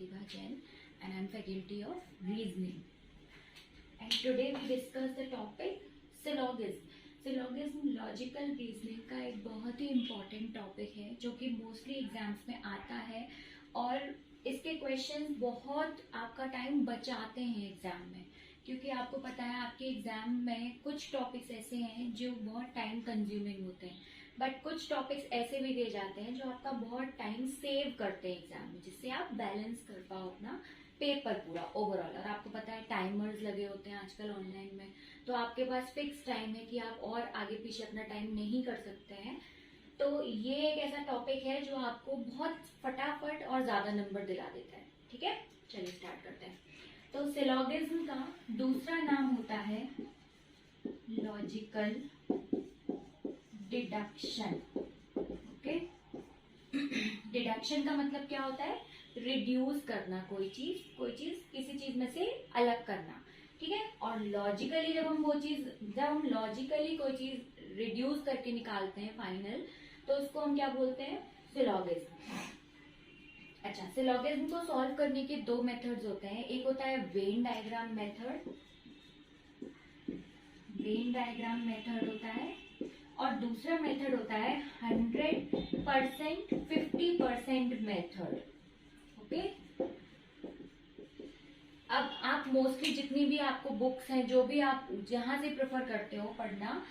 Pratibha Jain and I am faculty of reasoning. And today we discuss the topic syllogism. Syllogism logical reasoning का एक बहुत ही important topic है जो कि mostly exams में आता है और इसके क्वेश्चंस बहुत आपका टाइम बचाते हैं एग्जाम में, क्योंकि आपको पता है आपके एग्जाम में कुछ टॉपिक्स ऐसे हैं जो बहुत टाइम कंज्यूमिंग होते हैं, बट कुछ टॉपिक्स ऐसे भी दे जाते हैं जो आपका बहुत टाइम सेव करते हैं एग्जाम में, जिससे आप बैलेंस कर पाओ अपना पेपर पूरा ओवरऑल। और आपको पता है टाइमर्स लगे होते हैं आजकल ऑनलाइन में, तो आपके पास फिक्स टाइम है कि आप और आगे पीछे अपना टाइम नहीं कर सकते हैं। तो ये एक ऐसा टॉपिक है जो आपको बहुत फटाफट और ज्यादा नंबर दिला देता है। ठीक है, चलिए स्टार्ट करते हैं। तो सिलोगिज्म का दूसरा नाम होता है लॉजिकल डिडक्शन। ओके, डिडक्शन का मतलब क्या होता है? रिड्यूस करना, कोई चीज किसी चीज में से अलग करना। ठीक है, और लॉजिकली जब हम लॉजिकली कोई चीज रिड्यूस करके निकालते हैं फाइनल, तो उसको हम क्या बोलते हैं? सिलोगिज्म। अच्छा, सिलोगिज्म को सॉल्व करने के दो मेथड्स होते हैं। एक होता है वेन डायग्राम मेथड, होता है, और दूसरा मेथड होता है 100% 50% मेथड। ओके, अब आप मोस्टली जितनी भी आपको बुक्स हैं, जो भी आप जहां से प्रेफर करते हो पढ़ना,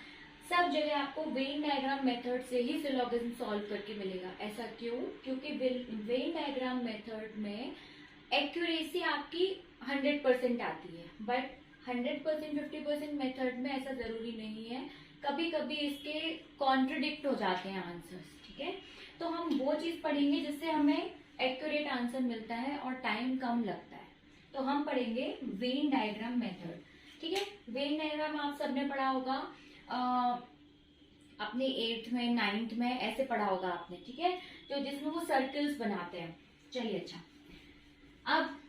सब जगह आपको वेन डायग्राम मेथड से ही सिलोगिज्म सॉल्व करके मिलेगा। ऐसा क्यों? क्योंकि वेन डायग्राम मेथड में एक्यूरेसी आपकी 100% आती है, बट 100% 50% मेथड में ऐसा जरूरी नहीं है। कभी कभी इसके कॉन्ट्रडिक्ट हो जाते हैं आंसर्स। ठीक है, तो हम वो चीज पढ़ेंगे जिससे हमें एक्यूरेट आंसर मिलता है और टाइम कम लगता है। तो हम पढ़ेंगे वेन डायग्राम मेथड। ठीक है, वेन डायग्राम आप सबने पढ़ा होगा अपने 8th में 9th में ऐसे पढ़ा होगा आपने। ठीक है, तो जिसमें वो सर्कल्स बनाते हैं। चलिए, अच्छा, अब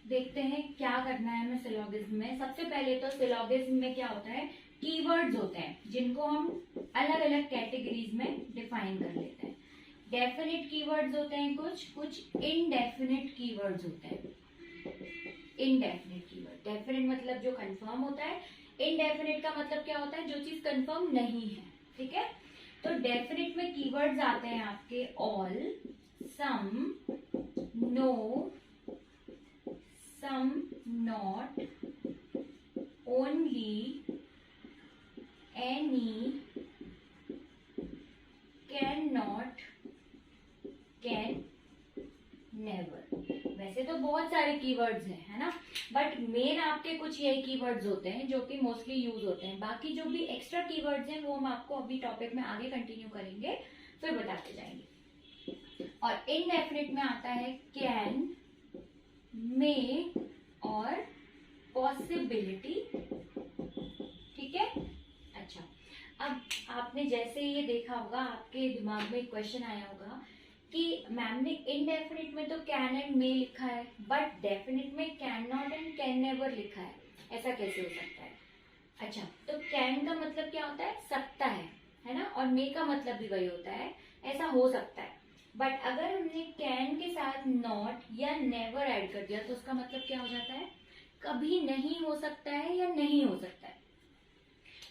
देखते हैं क्या करना है हमें सिलोगिज्म में। सबसे पहले तो सिलोगिज्म में क्या होता है? कीवर्ड्स होते हैं जिनको हम अलग अलग कैटेगरीज में डिफाइन कर लेते हैं। डेफिनेट कीवर्ड्स होते हैं, कुछ इनडेफिनेट कीवर्ड्स होते हैं। इनडेफिनेट कीवर्ड, डेफिनेट मतलब जो कंफर्म होता है, इनडेफिनेट का मतलब क्या होता है? जो चीज कंफर्म नहीं है। ठीक है, तो डेफिनेट में कीवर्ड्स आते हैं आपके all, some, no, some not, only, any, can not, can never. वैसे तो बहुत सारे कीवर्ड्स हैं, है ना, बट मेन आपके कुछ यही कीवर्ड्स होते हैं जो कि मोस्टली यूज होते हैं। बाकी जो भी एक्स्ट्रा कीवर्ड्स हैं वो हम आपको अभी टॉपिक में आगे कंटिन्यू करेंगे, फिर बताते जाएंगे। और इनडेफिनेट में आता है कैन, मे और पॉसिबिलिटी। ठीक है, अच्छा, अब आपने जैसे ये देखा होगा, आपके दिमाग में एक क्वेश्चन आया होगा कि मैम ने इनडेफिनिट में तो कैन एंड मे लिखा है, बट डेफिनेट में can not and can never लिखा है, ऐसा कैसे हो सकता है? अच्छा, तो कैन का मतलब क्या होता है? सकता है ना, और मे का मतलब भी वही होता है, ऐसा हो सकता है। बट अगर हमने कैन के साथ नॉट या नेवर ऐड कर दिया तो उसका मतलब क्या हो जाता है? कभी नहीं हो सकता है या नहीं हो सकता है।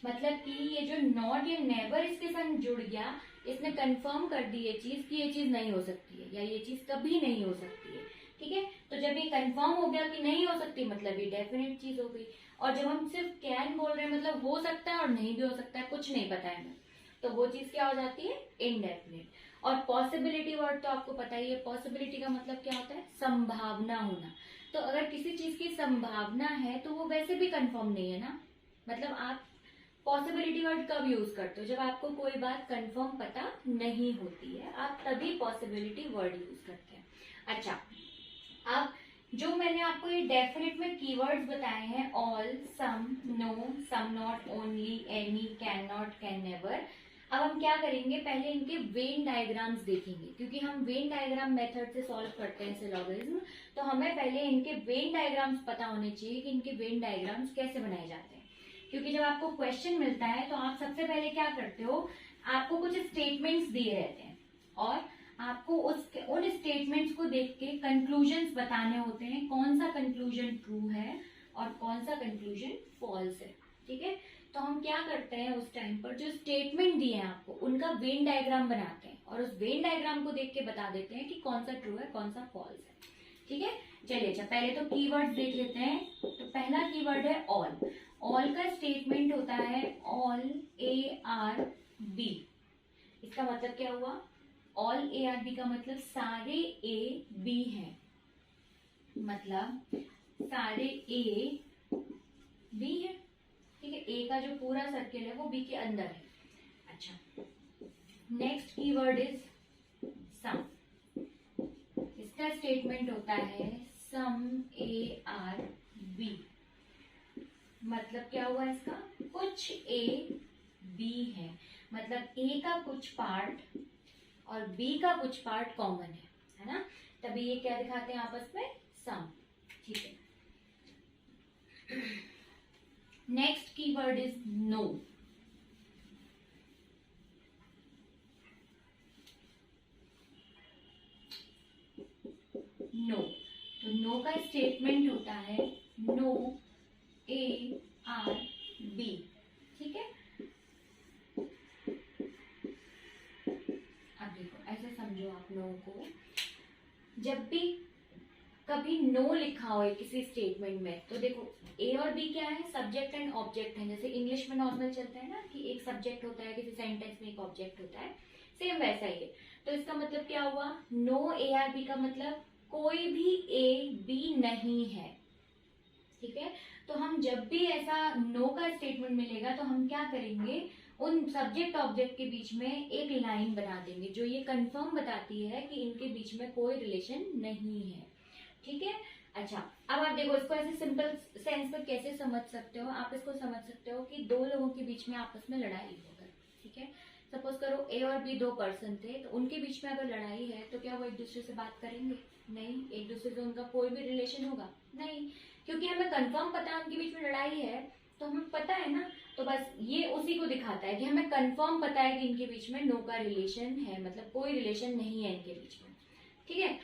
मतलब कि ये जो नॉट या नेवर इसके साथ जुड़ गया, इसने कंफर्म कर दी ये चीज कि ये चीज नहीं हो सकती है या ये चीज कभी नहीं हो सकती है। ठीक है, तो जब ये कंफर्म हो गया कि नहीं हो सकती, मतलब ये डेफिनेट चीज हो गई। और जब हम सिर्फ कैन बोल रहे हैं, मतलब हो सकता है और नहीं भी हो सकता है, कुछ नहीं पता है हमें, तो वो चीज क्या हो जाती है? इनडेफिनेट। और पॉसिबिलिटी वर्ड तो आपको पता ही है, पॉसिबिलिटी का मतलब क्या होता है? संभावना होना। तो अगर किसी चीज की संभावना है तो वो वैसे भी कंफर्म नहीं है ना। मतलब आप पॉसिबिलिटी वर्ड कब यूज करते हो? जब आपको कोई बात कंफर्म पता नहीं होती है, आप तभी पॉसिबिलिटी वर्ड यूज करते हैं। अच्छा, अब जो मैंने आपको ये डेफिनेट में कीवर्ड्स बताए हैं, all, some, no, some not, only, any, can not, can never, अब हम क्या करेंगे? पहले इनके वेन डायग्राम्स देखेंगे, क्योंकि हम वेन डायग्राम मेथड से सॉल्व करते हैं सिलोगिज्म, तो हमें पहले इनके वेन डायग्राम्स पता होने चाहिए कि इनके वेन डायग्राम्स कैसे बनाए जाते हैं। क्योंकि जब आपको क्वेश्चन मिलता है तो आप सबसे पहले क्या करते हो? आपको कुछ स्टेटमेंट्स दिए रहते हैं और आपको उन स्टेटमेंट्स को देख के कंक्लूजन्स बताने होते हैं, कौन सा कंक्लूजन ट्रू है और कौन सा कंक्लूजन फॉल्स है। ठीक है, तो हम क्या करते हैं उस टाइम पर जो स्टेटमेंट दिए हैं आपको उनका वेन डायग्राम बनाते हैं और उस वेन डायग्राम को देख के बता देते हैं कि कौन सा ट्रू है कौन सा फॉल्स है। ठीक है, चलिए अच्छा पहले तो कीवर्ड देख लेते हैं। तो पहला कीवर्ड है ऑल। ऑल का स्टेटमेंट होता है ऑल ARB। इसका मतलब क्या हुआ? ऑल ARB का मतलब सारे A B हैं, मतलब सारे A B है। ठीक है, A का जो पूरा सर्किल है वो B के अंदर है। अच्छा, नेक्स्ट कीवर्ड इज सम। इसका स्टेटमेंट होता है सम ARB। मतलब क्या हुआ इसका? कुछ A B है, मतलब A का कुछ पार्ट और B का कुछ पार्ट कॉमन है ना, तभी ये क्या दिखाते हैं आपस में? सम। ठीक है, next keyword is no. No, तो नो का स्टेटमेंट होता है नो ARB। ठीक है, अब देखो ऐसे समझो आप नो को, जब भी कभी नो लिखा हो किसी स्टेटमेंट में तो देखो A और B क्या है? सब्जेक्ट एंड ऑब्जेक्ट है। जैसे इंग्लिश में नॉर्मल चलता है ना कि एक सब्जेक्ट होता है, किसी सेंटेंस में एक ऑब्जेक्ट होता है, सेम वैसा ही है। तो इसका मतलब क्या हुआ? नो ARB का मतलब कोई भी A B नहीं है। ठीक है, तो हम जब भी ऐसा नो का स्टेटमेंट मिलेगा तो हम क्या करेंगे? उन सब्जेक्ट ऑब्जेक्ट के बीच में एक लाइन बना देंगे जो ये कंफर्म बताती है कि इनके बीच में कोई रिलेशन नहीं है। ठीक है, अच्छा अब आप देखो इसको ऐसे सिंपल सेंस में कैसे समझ सकते हो? आप इसको समझ सकते हो कि दो लोगों के बीच में आपस में लड़ाई हो गई। ठीक है, सपोज करो A और B दो पर्सन थे, तो उनके बीच में अगर लड़ाई है तो क्या वो एक दूसरे से बात करेंगे? नहीं, एक दूसरे से उनका कोई भी रिलेशन होगा नहीं, क्योंकि हमें कंफर्म पता है उनके बीच में लड़ाई है, तो हमें पता है ना। तो बस ये उसी को दिखाता है कि हमें कंफर्म पता है कि इनके बीच में नो का रिलेशन है, मतलब कोई रिलेशन नहीं है इनके बीच में। ठीक है,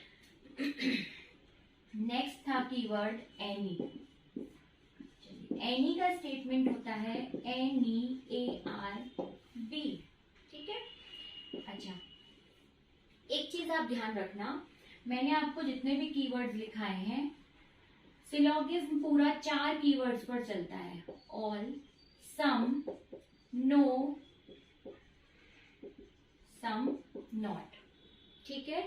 नेक्स्ट था कीवर्ड एनी। एनी का स्टेटमेंट होता है एनी ARB। ठीक है, अच्छा एक चीज आप ध्यान रखना, मैंने आपको जितने भी कीवर्ड्स लिखाए हैं सिलोगिज्म पूरा 4 कीवर्ड्स पर चलता है। All, some, no, some, not. ठीक है,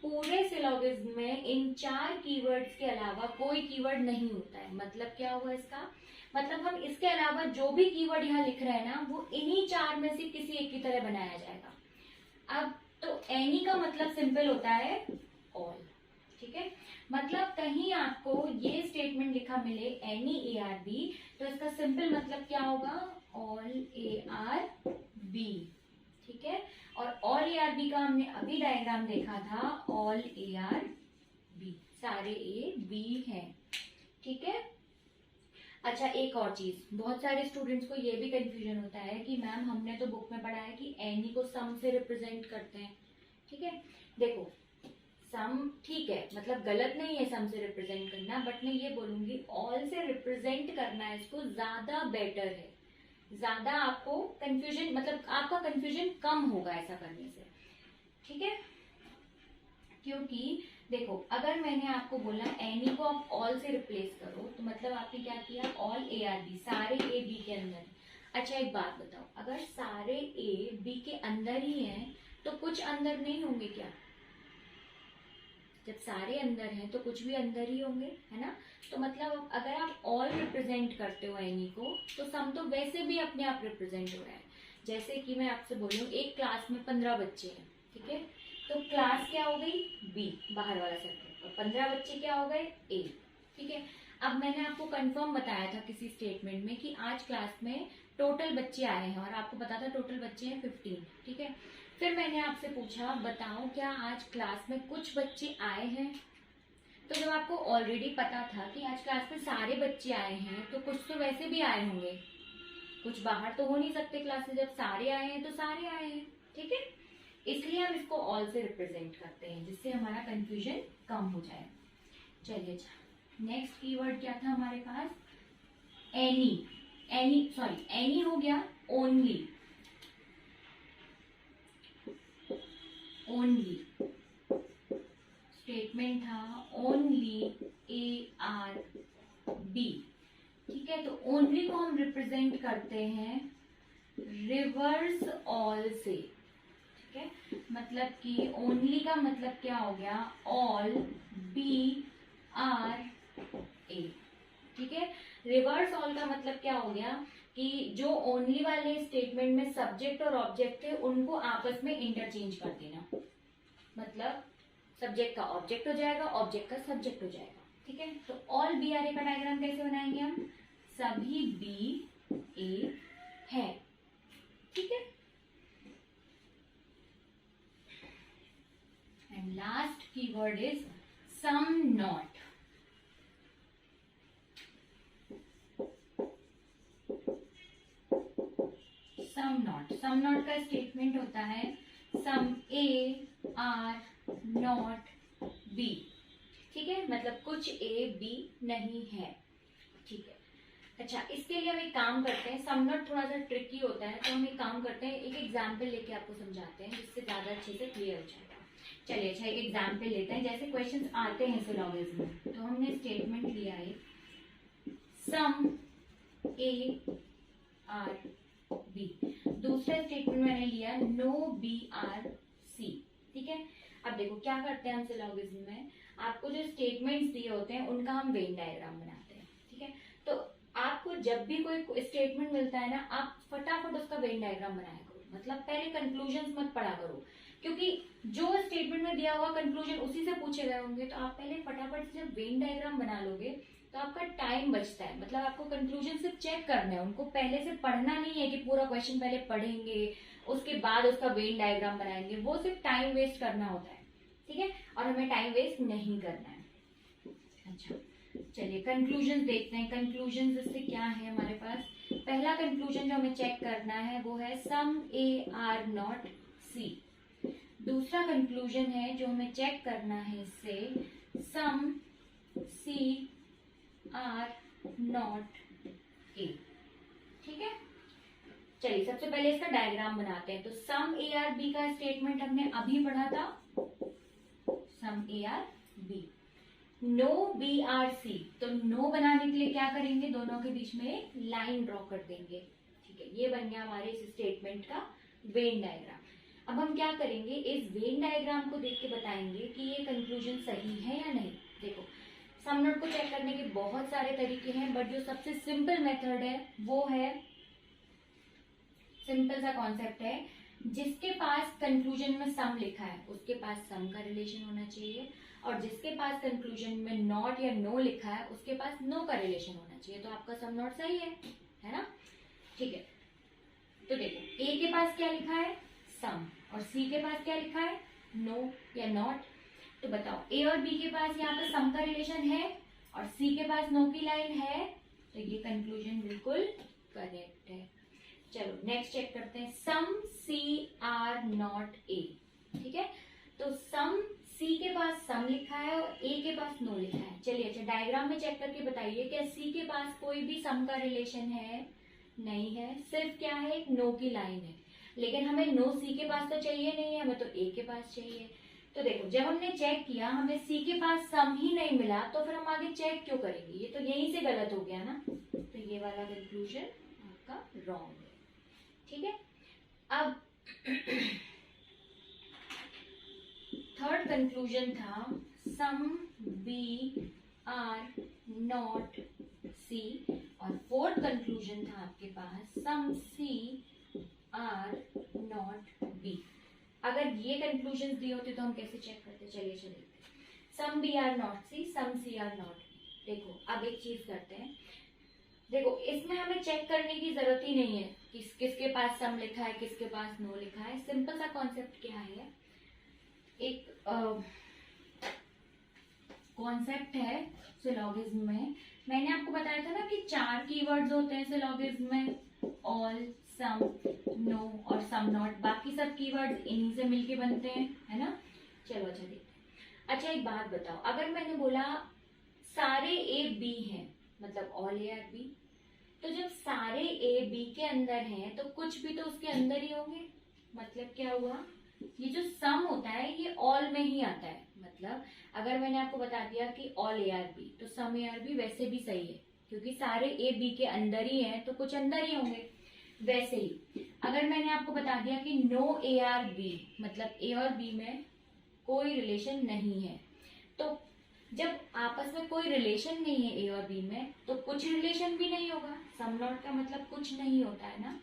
पूरे सिलोगिज्म में इन 4 कीवर्ड्स के अलावा कोई कीवर्ड नहीं होता है। मतलब क्या हुआ इसका? मतलब हम इसके अलावा जो भी कीवर्ड यहाँ लिख रहे हैं ना वो इन्हीं 4 में से किसी एक की तरह बनाया जाएगा। अब तो एनी का मतलब सिंपल होता है ऑल। ठीक है, मतलब कहीं आपको ये स्टेटमेंट लिखा मिले एनी ARB तो इसका सिंपल मतलब क्या होगा? All ARB। ठीक है, और ऑल ARB का हमने अभी डायग्राम देखा था, ऑल ARB सारे A B हैं। ठीक है, अच्छा एक और चीज, बहुत सारे स्टूडेंट्स को ये भी कंफ्यूजन होता है कि मैम हमने तो बुक में पढ़ा है कि एनी को सम से रिप्रेजेंट करते हैं। ठीक है, देखो सम ठीक है, मतलब गलत नहीं है सम से रिप्रेजेंट करना, बट मैं ये बोलूंगी ऑल से रिप्रेजेंट करना इसको ज्यादा बेटर है, ज्यादा आपको कंफ्यूजन, मतलब आपका कंफ्यूजन कम होगा ऐसा करने से। ठीक है, क्योंकि देखो अगर मैंने आपको बोला एनी को आप ऑल से रिप्लेस करो तो मतलब आपने क्या किया? ऑल ARB सारे A B के अंदर। अच्छा एक बात बताओ, अगर सारे A B के अंदर ही हैं तो कुछ अंदर नहीं होंगे क्या? जब सारे अंदर हैं तो कुछ भी अंदर ही होंगे, है ना। तो मतलब अगर आप ऑल रिप्रेजेंट करते हो एनी को तो सम तो वैसे भी अपने आप रिप्रेजेंट हो रहा है। जैसे कि मैं आपसे बोल रही हूँ एक क्लास में 15 बच्चे हैं। ठीक है, तो क्लास क्या हो गई? B बाहर वाला सर्कल, और 15 बच्चे क्या हो गए? A। ठीक है, अब मैंने आपको कंफर्म बताया था किसी स्टेटमेंट में कि आज क्लास में टोटल बच्चे आए हैं और आपको पता था टोटल बच्चे हैं 15। ठीक है, फिर मैंने आपसे पूछा बताओ क्या आज क्लास में कुछ बच्चे आए हैं? तो जब आपको ऑलरेडी पता था कि आज क्लास में सारे बच्चे आए हैं तो कुछ तो वैसे भी आए होंगे, कुछ बाहर तो हो नहीं सकते क्लास से, जब सारे आए हैं तो सारे आए हैं। ठीक है, इसलिए हम इसको ऑल से रिप्रेजेंट करते हैं, जिससे हमारा कंफ्यूजन कम हो जाए। चलिए अच्छा, नेक्स्ट कीवर्ड क्या था हमारे पास? एनी। एनी हो गया, ओनली। स्टेटमेंट था ओनली, ARB। ठीक है, तो ओनली को हम रिप्रेजेंट करते हैं रिवर्स ऑल से। ठीक है, मतलब कि ओनली का मतलब क्या हो गया? All, BRA। ठीक है, रिवर्स ऑल का मतलब क्या हो गया कि जो ओनली वाले स्टेटमेंट में सब्जेक्ट और ऑब्जेक्ट थे उनको आपस में इंटरचेंज कर देना। मतलब सब्जेक्ट का ऑब्जेक्ट हो जाएगा, ऑब्जेक्ट का सब्जेक्ट हो जाएगा। ठीक है, तो ऑल BRA का डायग्राम कैसे बनाएंगे हम? सभी BA है। ठीक है, and last keyword is some not. Some not का स्टेटमेंट होता है some A R not B। ठीक है, मतलब कुछ A B नहीं है। ठीक है, अच्छा, इसके लिए हम एक काम करते हैं, सम नॉट थोड़ा सा ट्रिकी होता है, तो हम एक काम करते हैं, एक एग्जाम्पल लेके आपको समझाते हैं जिससे ज्यादा अच्छे से क्लियर हो जाएगा। चलिए अच्छा, एक एग्जाम्पल लेते हैं। जैसे क्वेश्चंस आते हैं सिलॉजिज्म में, तो हमने स्टेटमेंट लिया है सम ARB। दूसरा स्टेटमेंट मैंने लिया नो BRC। ठीक है, अब देखो क्या करते हैं हम सिलॉजिज्म में, आपको जो स्टेटमेंट्स दिए होते हैं उनका हम वेन डायग्राम बनाते हैं। ठीक है, तो आपको जब भी कोई स्टेटमेंट मिलता है ना, आप फटाफट उसका वेन डायग्राम बनाया करो। मतलब पहले कंक्लूजन मत पढ़ा करो, क्योंकि जो स्टेटमेंट में दिया हुआ कंक्लूजन उसी से पूछे गए होंगे, तो आप पहले फटाफट से जब वेन डायग्राम बना लोगे तो आपका टाइम बचता है। मतलब आपको कंक्लूजन सिर्फ चेक करना है, उनको पहले से पढ़ना नहीं है कि पूरा क्वेश्चन पहले पढ़ेंगे उसके बाद उसका वेन डायग्राम बनाएंगे, वो सिर्फ टाइम वेस्ट करना होता है। ठीक है, और हमें टाइम वेस्ट नहीं करना है। अच्छा, चलिए कंक्लूजन देखते हैं। कंक्लूजन इससे क्या है हमारे पास? पहला कंक्लूजन जो हमें चेक करना है वो है सम AR नॉट C। दूसरा कंक्लूजन है जो हमें चेक करना है इससे सम CR नॉट A। ठीक है, चलिए सबसे पहले इसका डायग्राम बनाते हैं। तो सम ARB का स्टेटमेंट हमने अभी पढ़ा था, सम ARB। नो BRC, तो नो बनाने के लिए क्या करेंगे? दोनों के बीच में लाइन ड्रॉ कर देंगे। ठीक है, ये बन गया हमारे इस स्टेटमेंट का वेन डायग्राम। अब हम क्या करेंगे, इस वेन डायग्राम को देख के बताएंगे कि ये कंक्लूजन सही है या नहीं। देखो, सम नॉट को चेक करने के बहुत सारे तरीके हैं, बट जो सबसे सिंपल मेथड है वो है, सिंपल सा कॉन्सेप्ट है, जिसके पास कंक्लूजन में सम लिखा है उसके पास सम का रिलेशन होना चाहिए, और जिसके पास कंक्लूजन में नॉट या नो लिखा है उसके पास नो का रिलेशन होना चाहिए। तो आपका सम नॉट सही है ना? ठीक है, तो देखो A के पास क्या लिखा है? सम। और C के पास क्या लिखा है? नो या नॉट। तो बताओ A और B के पास यहाँ पे सम का रिलेशन है और C के पास नो की लाइन है, तो ये कंक्लूजन बिल्कुल करेक्ट है। चलो नेक्स्ट चेक करते हैं, सम CR नॉट A। ठीक है, तो सम C के पास सम लिखा है और A के पास नो लिखा है। चलिए अच्छा, डायग्राम में चेक करके बताइए क्या C के पास कोई भी सम का रिलेशन है? नहीं है, सिर्फ क्या है? एक नो की लाइन है। लेकिन हमें नो C के पास तो चाहिए नहीं है, हमें तो A के पास चाहिए। तो देखो, जब हमने चेक किया हमें C के पास सम ही नहीं मिला, तो फिर हम आगे चेक क्यों करेंगे? ये तो यहीं से गलत हो गया ना, तो ये वाला कंक्लूजन आपका रॉन्ग है। ठीक है, अब थर्ड कंक्लूजन था सम BR नॉट C, और फोर्थ कंक्लूजन था आपके पास सम CR नॉट B। अगर ये कंक्लूजन दिए होते तो हम कैसे चेक करते? चलिए चलिए, some BR not C, some CR not B। देखो अब एक चीज करते हैं, देखो इसमें हमें चेक करने की जरूरत ही नहीं है कि किसके पास सम लिखा है किसके पास नो लिखा है। सिंपल सा कॉन्सेप्ट क्या है, एक कॉन्सेप्ट है सिलॉगिज्म में। मैंने आपको बताया था ना कि 4 कीवर्ड्स होते हैं सिलॉगिज्म में, ऑल, सम, नो और सम नॉट, बाकी सब कीवर्ड्स इन्हीं से मिलके बनते हैं, है ना। चलो अच्छा देखते हैं। अच्छा एक बात बताओ, अगर मैंने बोला सारे ए बी हैं, मतलब ऑल ए आर बी, तो जब सारे ए बी के अंदर हैं तो कुछ भी तो उसके अंदर ही होंगे। मतलब क्या हुआ, ये जो सम होता है ये ऑल में ही आता है। मतलब अगर मैंने आपको बता दिया कि ऑल ए आर बी, तो सम ए आर बी वैसे भी सही है, क्योंकि सारे ए बी के अंदर ही हैं तो कुछ अंदर ही होंगे। वैसे ही अगर मैंने आपको बता दिया कि नो ए आर बी, मतलब ए और बी में कोई रिलेशन नहीं है, तो जब आपस में कोई रिलेशन नहीं है ए और बी में, तो कुछ रिलेशन भी नहीं होगा। सम नॉट का मतलब कुछ नहीं होता है ना,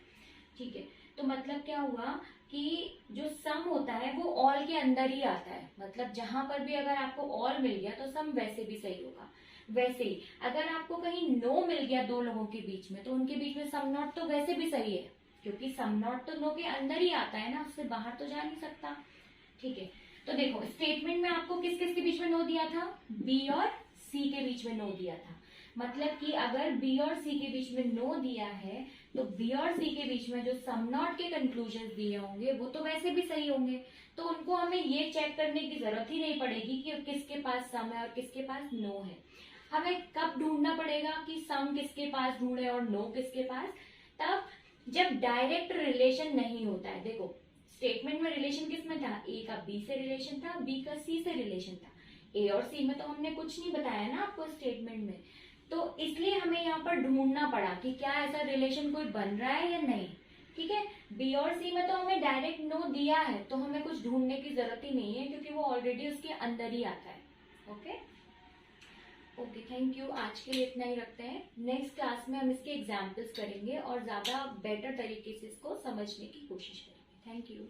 ठीक है। तो मतलब क्या हुआ कि जो सम होता है वो ऑल के अंदर ही आता है। मतलब जहां पर भी अगर आपको ऑल मिल गया तो सम वैसे भी सही होगा। वैसे ही अगर आपको कहीं नो मिल गया दो लोगों के बीच में, तो उनके बीच में सम नॉट तो वैसे भी सही है, क्योंकि सम नॉट तो नो के अंदर ही आता है ना, उससे बाहर तो जा नहीं सकता, ठीक है। तो देखो स्टेटमेंट में आपको किस किस के बीच में नो दिया था, बी और सी के बीच में नो दिया था। मतलब कि अगर बी और सी के बीच में नो दिया है तो बी और सी के बीच में जो सम नॉट के कंक्लूजन दिए होंगे वो तो वैसे भी सही होंगे। तो उनको हमें ये चेक करने की जरूरत ही नहीं पड़ेगी कि किसके पास सम है और किसके पास नो है। हमें कब ढूंढना पड़ेगा कि सम किसके पास ढूंढे और नो किसके पास, तब जब डायरेक्ट रिलेशन नहीं होता है। देखो स्टेटमेंट में रिलेशन किसमें था, ए का बी से रिलेशन था, बी का सी से रिलेशन था। ए और सी में तो हमने कुछ नहीं बताया ना आपको स्टेटमेंट में, तो इसलिए हमें यहाँ पर ढूंढना पड़ा कि क्या ऐसा रिलेशन कोई बन रहा है या नहीं, ठीक है। बी और सी में तो हमें डायरेक्ट नो दिया है, तो हमें कुछ ढूंढने की जरूरत ही नहीं है, क्योंकि वो ऑलरेडी उसके अंदर ही आता है। Okay okay, thank you. आज के लिए इतना ही रखते हैं। नेक्स्ट क्लास में हम इसके एग्जाम्पल्स करेंगे और ज्यादा बेटर तरीके से इसको समझने की कोशिश करेंगे। Thank you.